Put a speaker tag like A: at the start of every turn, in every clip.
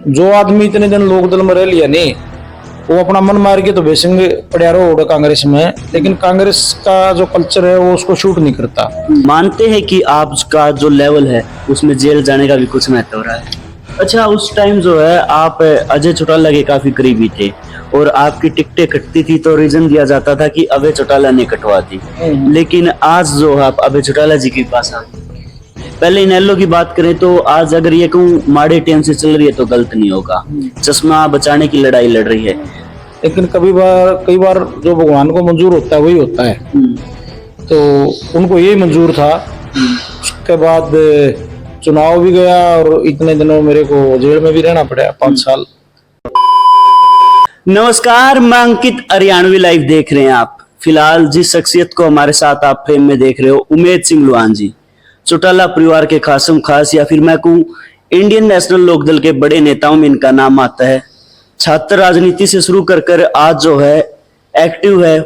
A: जो आदमी इतने दिन लोकदल में रह लिया नहीं, वो अपना मन मार के तो बेसिंग पड़ा रहो कांग्रेस में, लेकिन कांग्रेस का जो कल्चर है वो उसको शूट नहीं करता।
B: मानते हैं कि आपका जो लेवल है उसमें जेल जाने का भी कुछ महत्व रहा है। अच्छा, उस टाइम जो है आप अजय चौटाला के काफी करीबी थे और आपकी टिकटें कटती थी तो रीजन दिया जाता था कि अभय चौटाला ने कटवा दी, लेकिन आज जो आप अभय चौटाला जी के पास आ गए। पहले इनेलो की बात करें तो आज अगर ये कहूँ माड़े टाइम से चल रही है तो गलत नहीं होगा, चश्मा बचाने की लड़ाई लड़ रही है।
A: लेकिन कई बार जो भगवान को मंजूर होता है वही होता है, तो उनको यही मंजूर था। उसके बाद चुनाव भी गया और इतने दिनों मेरे को जेल में भी रहना पड़ा 5 साल।
B: नमस्कार, मैं अंकित हरियाणवी लाइव देख रहे हैं आप। फिलहाल जिस शख्सियत को हमारे साथ आप फ्रेम में देख रहे हो, उमेद सिंह लुहान जी, चौटाला परिवार के खासम खास या फिर मैं कहूँ इंडियन नेशनल लोकदल के बड़े नेताओं में इनका नाम आता है। छात्र राजनीति से शुरू कर आज जो है एक्टिव है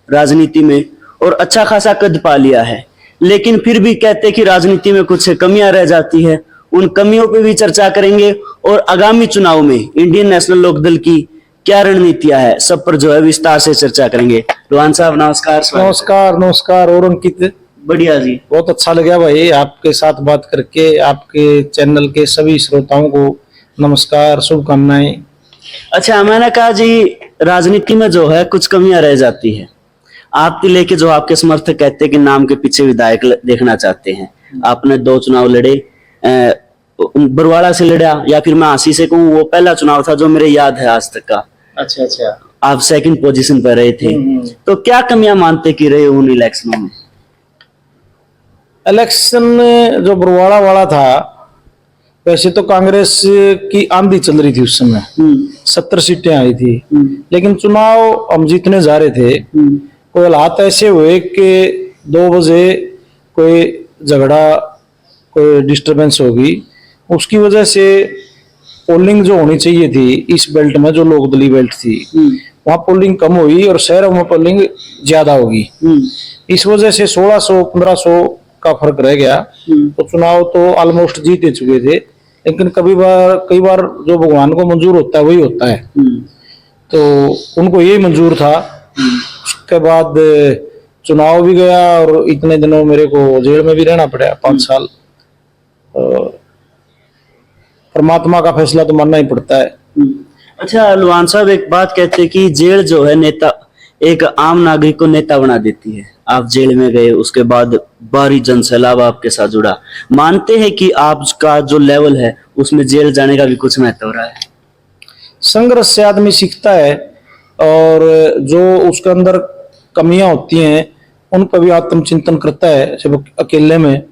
B: राजनीति में और अच्छा खासा कद पा लिया है, लेकिन फिर भी कहते हैं कि राजनीति में कुछ कमियां रह जाती है। उन कमियों पे भी चर्चा करेंगे और आगामी चुनाव में इंडियन नेशनल लोकदल की क्या रणनीतियां है, सब पर जो है विस्तार से चर्चा करेंगे। रोहन साहब नमस्कार।
A: नमस्कार नमस्कार। और अंकित,
B: बढ़िया जी,
A: बहुत अच्छा लगा भाई आपके साथ बात करके। आपके चैनल के सभी श्रोताओं को नमस्कार, शुभकामनाएं।
B: अच्छा, मैंने कहा जी राजनीति में जो है कुछ कमियां रह जाती है, आपकी लेके जो आपके समर्थक कहते हैं कि नाम के पीछे विधायक देखना चाहते हैं। आपने 2 चुनाव लड़े, बरवाड़ा से लड़ा या फिर मैं आसी से कहूँ, वो पहला चुनाव था जो मेरे याद है आज तक का।
A: अच्छा,
B: आप 2nd पोजीशन पर रहे थे, तो क्या कमियां मानते कि रहे उन इलेक्शनों में?
A: इलेक्शन जो बरवाड़ा वाला था, वैसे तो कांग्रेस की आंधी चल रही थी उस समय, 70 सीटें आई थी, लेकिन चुनाव हम जीतने जा रहे थे। कोई हालात ऐसे हुए कि 2 बजे कोई झगड़ा, कोई डिस्टरबेंस होगी, उसकी वजह से पोलिंग जो होनी चाहिए थी इस बेल्ट में, जो लोकदली बेल्ट थी, वहां पोलिंग कम हुई और शहरों में पोलिंग ज्यादा होगी। इस वजह से 1600-1500 का फर्क रह गया। तो चुनाव तो ऑलमोस्ट जीते चुके थे, लेकिन कई बार जो भगवान को मंजूर होता है वही होता है, तो उनको यही मंजूर था। उसके बाद चुनाव भी गया और इतने दिनों मेरे को जेल में भी रहना पड़ा 5 साल। परमात्मा का फैसला तो मानना ही पड़ता है।
B: अच्छा लुहान साहब, एक बात कहते हैं कि जेल जो है नेता, एक आम नागरिक को नेता बना देती है। आप जेल में गए, उसके बाद भारी जन सैलाब आपके साथ जुड़ा। मानते हैं कि आपका जो लेवल है उसमें जेल जाने का भी कुछ महत्व रहा है?
A: संघर्ष से आदमी सीखता है और जो उसके अंदर कमियां होती हैं उन पर भी आत्मचिंतन करता है। जब अकेले में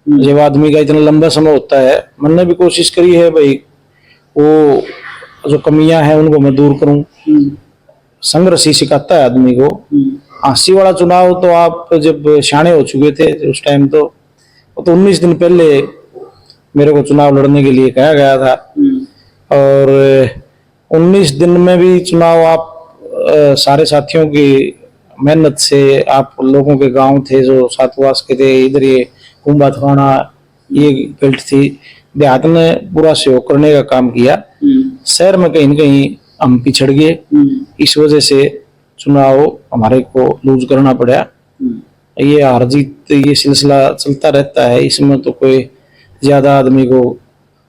A: जब आदमी का इतना लंबा समय होता है, मैंने भी कोशिश करी है भाई वो जो कमियां हैं उनको मैं दूर करूं। संघर्ष ही सिखाता है आदमी को। आसी वाला चुनाव तो आप जब शाणे हो चुके थे उस टाइम, तो 19 दिन पहले मेरे को चुनाव लड़ने के लिए कहा गया था, और 19 दिन में भी चुनाव आप सारे साथियों की मेहनत से, आप लोगों के गांव थे जो सातवास के थे, इधर ये कुंभा थाना ये बेल्ट थी, देहात में पूरा सहयोग करने का काम किया। शहर में कहीं न कहीं हम पिछड़ गए, इस वजह से चुनाव हमारे को लूज करना पड़ा। ये हार जीत ये सिलसिला चलता रहता है, इसमें तो कोई ज्यादा आदमी को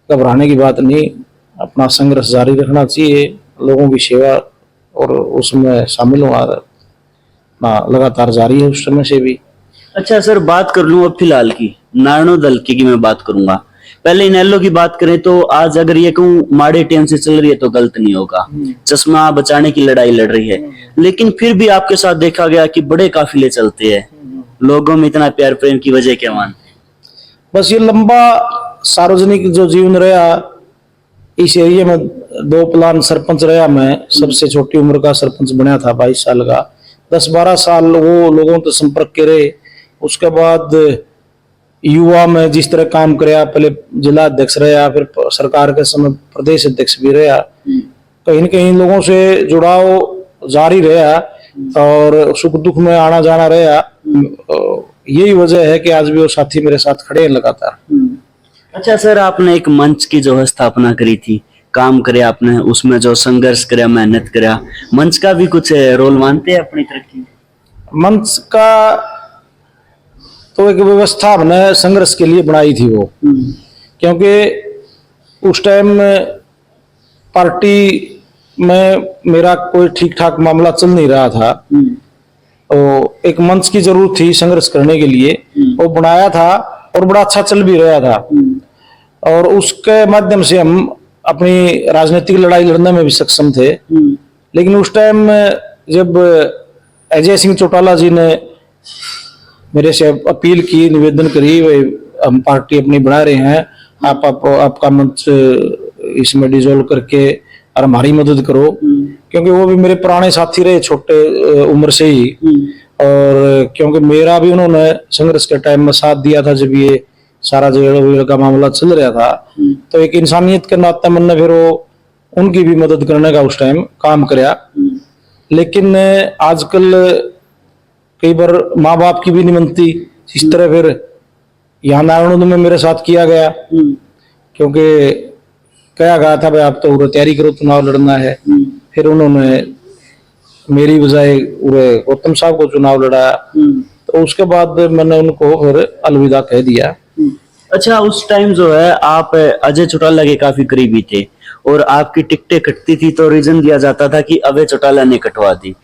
A: घबराने की बात नहीं। अपना संघर्ष जारी रखना चाहिए, लोगों की सेवा और उसमें शामिल होना लगातार जारी है उस समय से भी।
B: अच्छा सर, बात कर लूं अब फिलहाल की नारायण दल की मैं बात करूंगा। पहले इनेलो की बात करें तो आज अगर ये कहूँ माड़े टाइम से चल रही है तो गलत नहीं होगा, चश्मा बचाने की लड़ाई लड़ रही है, लेकिन फिर भी आपके साथ देखा गया कि बड़े काफिले चलते हैं। लोगों में इतना प्यार प्रेम की वजह क्या मानते हैं?
A: बस ये लंबा सार्वजनिक जो जीवन रहा, इस एरिया में 2 प्लान सरपंच रहा। मैं सबसे छोटी उम्र का सरपंच बना था, 22 साल का। 10-12 साल वो लोगों तो संपर्क के रहे। उसके बाद युवा में जिस तरह काम कराया, पहले जिला अध्यक्ष रहा, फिर सरकार के समय प्रदेश अध्यक्ष भी रहा। कहीं न कहीं लोगों से जुड़ाव जारी रहा और सुख दुख में आना जाना रहा। यही वजह है कि आज भी वो साथी मेरे साथ खड़े हैं लगातार।
B: अच्छा सर, आपने एक मंच की जो है स्थापना करी थी, काम करे आपने, उसमें जो संघर्ष करे, मेहनत करे, मंच का भी कुछ रोल मानते हैं अपनी तरक्की?
A: मंच का तो एक व्यवस्था हमने संघर्ष के लिए बनाई थी वो, क्योंकि उस टाइम पार्टी में मेरा कोई ठीक ठाक मामला चल नहीं रहा था, तो एक मंच की जरूरत थी संघर्ष करने के लिए, वो बनाया था और बड़ा अच्छा चल भी रहा था। और उसके माध्यम से हम अपनी राजनीतिक लड़ाई लड़ने में भी सक्षम थे। लेकिन उस टाइम जब अजय सिंह चौटाला जी ने मेरे से अपील की, निवेदन करी, वे हम पार्टी अपनी बना रहे हैं, आपका मंच इसमें डिसॉल्व करके और हमारी मदद करो, क्योंकि वो भी मेरे पुराने साथी रहे छोटे उम्र से ही, और क्योंकि मेरा भी उन्होंने संघर्ष के टाइम में साथ दिया था जब ये सारा जेल का मामला चल रहा था, तो एक इंसानियत के नाते मैंने फिर वो उनकी भी मदद करने का उस टाइम काम कराया। लेकिन आजकल कई बार माँ बाप की भी नहीं मनती, इस तरह फिर यहाँ नारायण में मेरे साथ किया गया, क्योंकि कहा गया था भाई आप तो तैयारी करो, चुनाव लड़ना है। फिर उन्होंने मेरी बजाय गौतम साहब को चुनाव लड़ाया, तो उसके बाद मैंने उनको फिर अलविदा कह दिया।
B: अच्छा, उस टाइम जो है आप अजय चौटाला के काफी करीबी थे और आपकी टिकटें कटती थी तो रीजन दिया जाता था कि अभय चौटाला ने कटवा दी,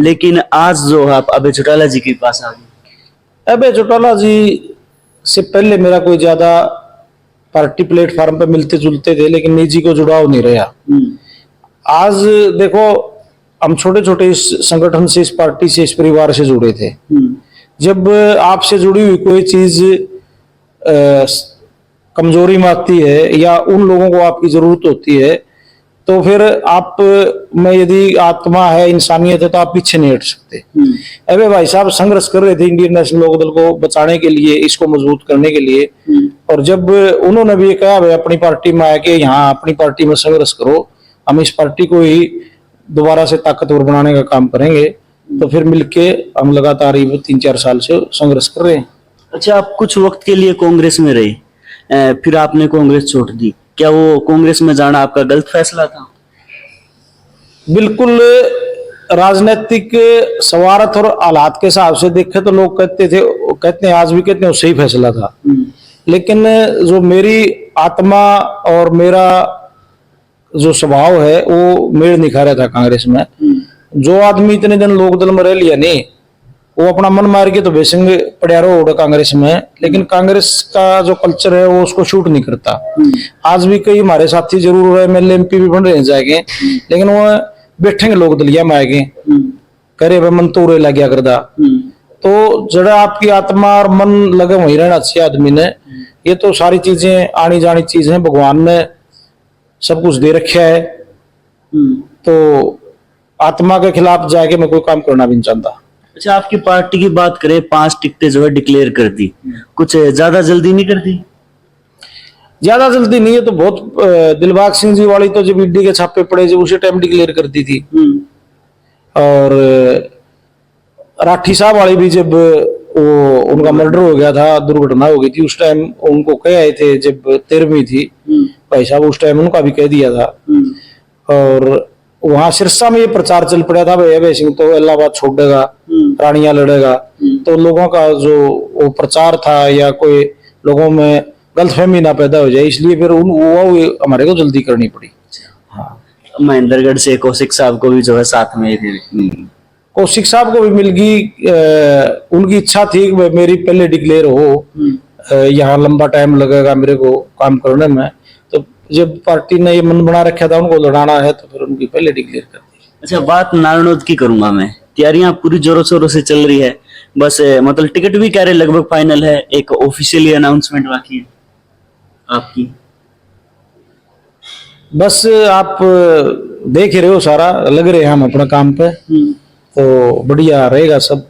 B: लेकिन आज जो है आप अभय चौटाला जी के पास आ गए।
A: अभय चौटाला जी से पहले मेरा कोई ज्यादा पार्टी प्लेटफॉर्म पे मिलते जुलते थे, लेकिन निजी को जुड़ाव नहीं रहा। आज देखो, हम छोटे छोटे इस संगठन से, इस पार्टी से, इस परिवार से जुड़े थे। जब आपसे जुड़ी हुई कोई चीज कमजोरी में आती है या उन लोगों को आपकी जरूरत होती है, तो फिर आप में यदि आत्मा है, इंसानियत है, तो आप पीछे नहीं हट सकते। अबे भाई साहब संघर्ष कर रहे थे इंडियन नेशनल लोकदल को बचाने के लिए, इसको मजबूत करने के लिए, और जब उन्होंने भी कहा भाई अपनी पार्टी में आके यहाँ अपनी पार्टी में संघर्ष करो, हम इस पार्टी को ही दोबारा से ताकतवर बनाने का काम करेंगे, तो फिर मिलके हम लगातार 3-4 साल से संघर्ष कर रहे हैं।
B: अच्छा, आप कुछ वक्त के लिए कांग्रेस में रहे, फिर आपने कांग्रेस छोड़ दी, क्या वो कांग्रेस में जाना आपका गलत फैसला था?
A: बिल्कुल, राजनीतिक सवारत और हालात के हिसाब से देखे तो लोग कहते हैं आज भी कहते हैं सही फैसला था। लेकिन जो मेरी आत्मा और मेरा जो स्वभाव है वो मेल नहीं खा रहा था कांग्रेस में। जो आदमी इतने दिन लोकदल में रह लिया नहीं, वो अपना मन मार के तो बेसंग पड़ा रहो कांग्रेस में, लेकिन कांग्रेस का जो कल्चर है वो उसको शूट नहीं करता। आज भी कई हमारे साथी जरूर एमएलए एमपी भी बन रहे हैं जाएंगे, लेकिन वो बैठेंगे लोग दलिया में आएंगे, करे भाई मन तो उड़े लग गया करदा। तो जरा आपकी आत्मा और मन लगे वहीं रहना चाहिए आदमी ने। ये तो सारी चीजें आनी जानी चीज है, भगवान ने सब कुछ दे रखा है, तो आत्मा के खिलाफ जाके मैं कोई काम करना भी नहीं चाहता।
B: अच्छा, आपकी पार्टी की बात करें, 5 टिकटें जो है डिक्लेयर कर दी, कुछ ज्यादा जल्दी नहीं कर दी?
A: ज्यादा जल्दी नहीं है तो बहुत। दिलबाग सिंह जी वाली तो जब ईडी के छापे पड़े जब उसी टाइम डिक्लेयर कर दी थी, और राठी साहब वाली भी जब वो उनका मर्डर हो गया था, दुर्घटना हो गई थी, उस टाइम उनको कह आए थे जब 13वीं थी भाई साहब, उस टाइम उनका भी कह दिया था। और वहां सिरसा में ये प्रचार चल पड़ा था भाई अभय सिंह तो इलाहाबाद छोड़ेगा, रानिया लड़ेगा, तो लोगों का जो वो प्रचार था या कोई लोगों में गलतफहमी ना पैदा हो जाए, इसलिए फिर वो हमारे को जल्दी करनी पड़ी। हाँ,
B: महेंद्रगढ़ से कौशिक साहब को भी जो है साथ में
A: कौशिक साहब को भी मिल गई। उनकी इच्छा थी कि मेरी पहले डिक्लेयर हो, यहाँ लंबा टाइम लगेगा मेरे को काम करने में, तो जब पार्टी ने ये मन बना रखा था उनको लड़ाना है तो फिर उनकी पहले डिक्लेयर कर दी।
B: अच्छा, बात नारायणोद की करूंगा मैं। तैयारियां पूरी जोरों शोरों से चल रही है, बस मतलब टिकट भी कह रहे लगभग फाइनल है, एक ऑफिशियली अनाउंसमेंट बाकी है आपकी?
A: बस आप देख ही रहे हो, सारा लग रहे हैं हम अपने काम पे, तो बढ़िया रहेगा सब।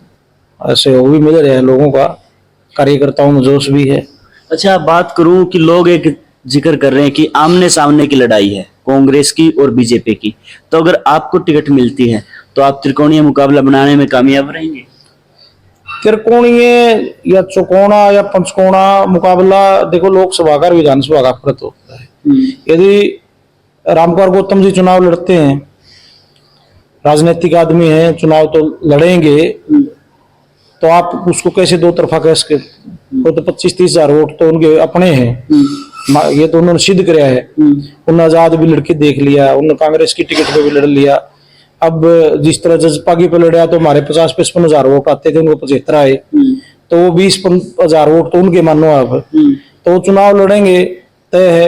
A: ऐसे वो भी मिल रहे हैं लोगों का, कार्यकर्ताओं में जोश भी है।
B: अच्छा, बात करूं कि लोग एक जिक्र कर रहे हैं कि आमने सामने की लड़ाई है कांग्रेस की और बीजेपी की, तो अगर आपको टिकट मिलती है तो आप त्रिकोणीय मुकाबला बनाने में कामयाब रहेंगे?
A: त्रिकोणीय या चौकोना या पंचकोणा मुकाबला देखो, लोकसभा का विधानसभा का फर्क होता है। यदि रामकुमार गौतम जी चुनाव लड़ते हैं, राजनीतिक आदमी हैं, चुनाव तो लड़ेंगे, तो आप उसको कैसे दो तरफा कह सके? वो तो 25-30 हजार वोट तो उनके अपने हैं, ये तो उन्होंने सिद्ध कराया है। उन्होंने आजाद भी लड़के देख लिया, उन्होंने कांग्रेस की टिकट पे भी लड़ लिया। अब जिस तरह जजपा की पे लड़ा तो हमारे 50-55 हजार वोट आते थे, उनको 75 आए, तो वो 20 हजार वोट तो उनके मानो आप, तो वो चुनाव लड़ेंगे तय है।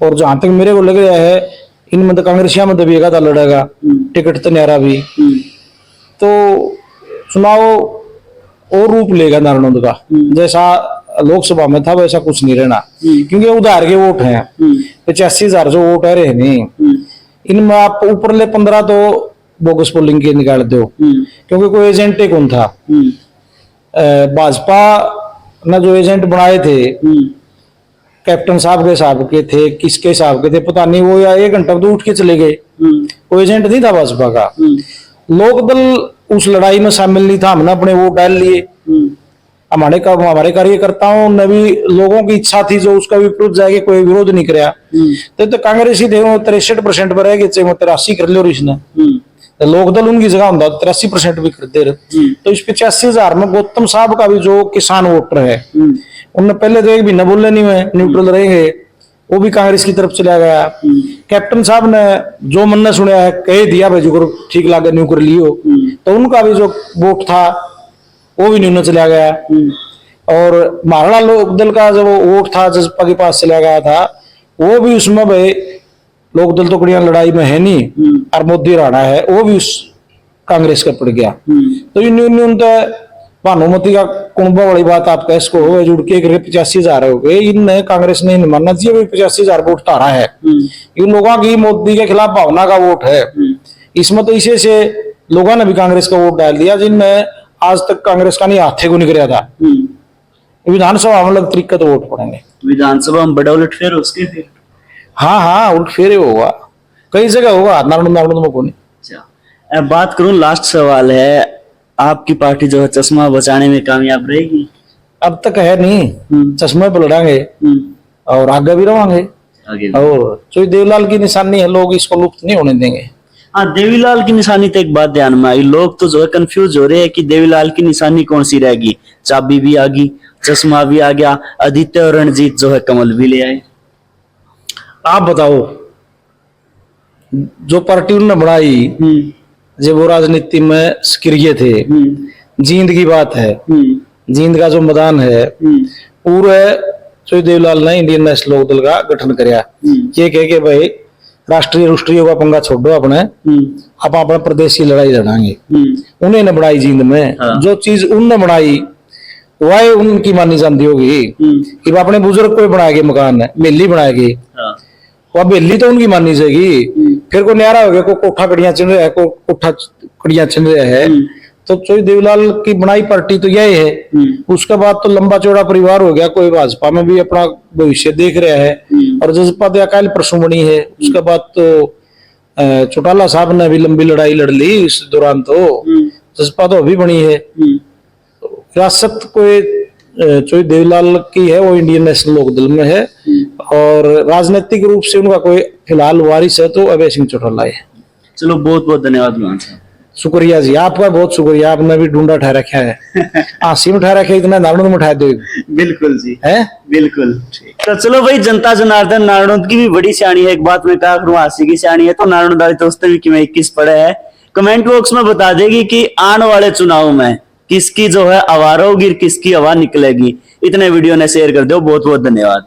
A: और जहां तक मेरे को लग रहा है इनमें तो कांग्रेसिया में दबिएगा था लड़ेगा, टिकट तो न्यारा भी, तो चुनाव और रूप लेगा नारायण का, जैसा लोकसभा में था वैसा कुछ नहीं रहना, क्योंकि उधार के वोट हैं। 85 हजार जो वोट है रहे नहीं, इनमें आप ऊपर ले 15 तो बोगस पोलिंग के निकाल दो, क्योंकि कोई एजेंट कौन था। भाजपा ने जो एजेंट बनाए थे कैप्टन साहब के हिसाब के थे, किसके हिसाब के थे पता नहीं, वो या 1 घंटा तो उठ के चले गए, कोई एजेंट नहीं था भाजपा का। लोकदल उस लड़ाई में शामिल नहीं था, हमने अपने वोट डाल लिए। हमारे कार्यकर्ताओं ने भी लोगों की इच्छा थी जो उसका विपरीत जाएगी, कोई विरोध नहीं कराया, तो कांग्रेस ही थे 63% पर रहेगी, चाहे 83 कर लो इसने, तो लोकदल उनकी जगह होता 83% भी करते रहे। तो इस 85 हजार में गौतम साहब का भी जो किसान वोटर है, उनने पहले तो एक भी न बोलने नहीं हुए, न्यूट्रल रहेंगे, वो भी कांग्रेस की तरफ चला गया। कैप्टन साहब ने जो मन ने सुना है कह दिया भाई जो ठीक लगे न्यू कर लियो, तो उनका भी जो वोट था वो भी न्यू चला गया। और महाराणा लोकदल का जो वोट था जसपा के पास चला गया था, वो भी उसमें भाई लोकदल तो कड़िया लड़ाई में है नहीं, और मोदी राणा है वो भी उस कांग्रेस का पड़ गया। तो यूनियन तो भानुमति का कुंभा वाली बात आप कह इसको हो जुड़ के 85 हजार हो गए, इन कांग्रेस ने मानना चाहिए 85 हजार वोट तारा है, ये लोगों की मोदी के खिलाफ भावना का वोट है। इसमें तो इसे से लोगों ने भी कांग्रेस का वोट डाल दिया, जिनमें आज तक कांग्रेस का नहीं हाथे को नहीं कराया था। विधानसभा में अलग तरीके तो वोट पड़ेंगे,
B: विधानसभा में बड़ा उलट फेर उसके फिर
A: हाँ उलट फेरे होगा, कई जगह होगा, नारायण में कोनी।
B: अब बात करूं, लास्ट सवाल है, आपकी पार्टी जो है चश्मा बचाने में कामयाब रहेगी?
A: अब तक है नहीं, चश्मे पर लड़ांगे और आगे भी रहेंगे, और जो देवलाल की निशानी है लोग इसको लुप्त नहीं होने देंगे।
B: हाँ, देवीलाल की निशानी तो एक बात ध्यान में आई, लोग तो जो है कंफ्यूज हो रहे हैं कि देवीलाल की निशानी कौन सी रहेगी। चाबी भी आ गई, चश्मा भी आ गया, आदित्य और रणजीत जो है कमल भी ले आए।
A: आप बताओ, जो पार्टी उन्होंने बनाई जब वो राजनीति में सक्रिय थे, जींद की बात है, जींद का जो मैदान है पूरे जो देवलाल ने इंडियन नेशनल लोकदल का गठन कराया, ये कह के भाई राष्ट्रीय का पंगा छोड़ो, अपने आप अपने प्रदेश की लड़ाई लड़ाएंगे। उन्हें न बनाई जींद में, जो चीज उनने बनाई वह उनकी मानी जाती होगी कि अपने बुजुर्ग को बनाएगी, मकान मेली बनाएगी, वह बेली तो उनकी मानी जाएगी। फिर को न्यारा हो गया, को कोठा कड़ियां चिन रहा है, को कोठा कड़ियां चिन रहा है, तो चोई देवलाल की बनाई पार्टी तो यही है। उसके बाद तो लंबा चौड़ा परिवार हो गया, कोई भाजपा में भी अपना भविष्य देख रहा है, और जसपा तो अकाल परसों बनी है। उसके बाद तो चौटाला साहब ने भी लंबी लड़ाई लड़ ली इस दौरान, तो जसपा तो अभी बनी है। रियासत कोई जो देवलाल की है वो इंडियन नेशनल लोकदल में है, और राजनीतिक रूप से उनका कोई फिलहाल वारिस है तो अभय सिंह चौटाला है।
B: चलो बहुत बहुत धन्यवाद मान साहब।
A: शुक्रिया जी, आपका बहुत शुक्रिया, आपने भी ढूंढा ठा रखा है। आसी में ठा रखा है, इतना नारायण में उठा दो।
B: बिल्कुल जी,
A: है
B: बिल्कुल। तो चलो भाई, जनता जनार्दन नारायण की भी बड़ी सियाणी है। एक बात मैं कहा करूँ, आसी की सियाणी है तो नारायण दारी दोस्त भी कि मैं 21 पढ़े है। कमेंट बॉक्स में बता देगी कि आने वाले चुनाव में किसकी जो है आवारा होगी, किसकी हवा निकलेगी। इतने वीडियो ने शेयर कर दो। बहुत बहुत धन्यवाद।